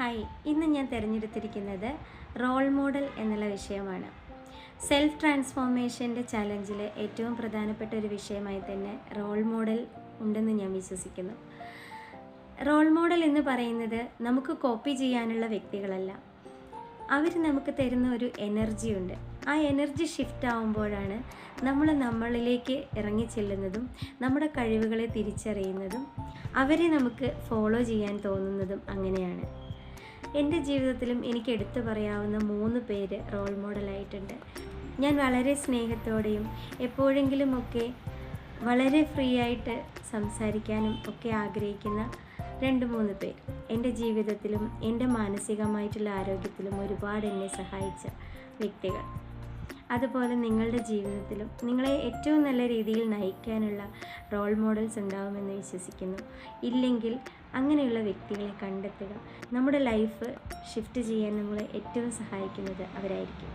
Hi, ഇന്ന് ഞാൻ തിരഞ്ഞെടുത്തിരിക്കുന്നത് role model എന്നുള്ള വിഷയമാണ്. സെൽഫ് ട്രാൻസ്ഫോർമേഷൻ്റെ ചലഞ്ചിൽ ഏറ്റവും പ്രധാനപ്പെട്ട ഒരു വിഷയമായി തന്നെ റോൾ മോഡൽ ഉണ്ടെന്ന് ഞാൻ വിശ്വസിക്കുന്നു. റോൾ മോഡൽ എന്ന് പറയുന്നത് നമുക്ക് കോപ്പി ചെയ്യാനുള്ള വ്യക്തികളല്ല, അവർ നമുക്ക് തരുന്ന ഒരു എനർജി ഉണ്ട്. ആ എനർജി ഷിഫ്റ്റ് ആവുമ്പോഴാണ് നമ്മൾ നമ്മളിലേക്ക് ഇറങ്ങിച്ചെല്ലുന്നതും നമ്മുടെ കഴിവുകളെ തിരിച്ചറിയുന്നതും അവരെ നമുക്ക് ഫോളോ ചെയ്യാൻ തോന്നുന്നതും. അങ്ങനെയാണ് എൻ്റെ ജീവിതത്തിലും എനിക്ക് എടുത്തു പറയാവുന്ന 3 പേര് റോൾ മോഡലായിട്ടുണ്ട്. ഞാൻ വളരെ സ്നേഹത്തോടെയും എപ്പോഴെങ്കിലുമൊക്കെ വളരെ ഫ്രീ ആയിട്ട് സംസാരിക്കാനും ഒക്കെ ആഗ്രഹിക്കുന്ന 2-3 പേർ എൻ്റെ ജീവിതത്തിലും എൻ്റെ മാനസികമായിട്ടുള്ള ആരോഗ്യത്തിലും ഒരുപാട് എന്നെ സഹായിച്ച വ്യക്തികൾ. അതുപോലെ നിങ്ങളുടെ ജീവിതത്തിലും നിങ്ങളെ ഏറ്റവും നല്ല രീതിയിൽ നയിക്കാനുള്ള റോൾ മോഡൽസ് ഉണ്ടാവുമെന്ന് വിശ്വസിക്കുന്നു. ഇല്ലെങ്കിൽ അങ്ങനെയുള്ള വ്യക്തികളെ കണ്ടെത്തുക. നമ്മുടെ ലൈഫ് ഷിഫ്റ്റ് ചെയ്യാൻ നമ്മളെ ഏറ്റവും സഹായിക്കുന്നത് അവരായിരിക്കും.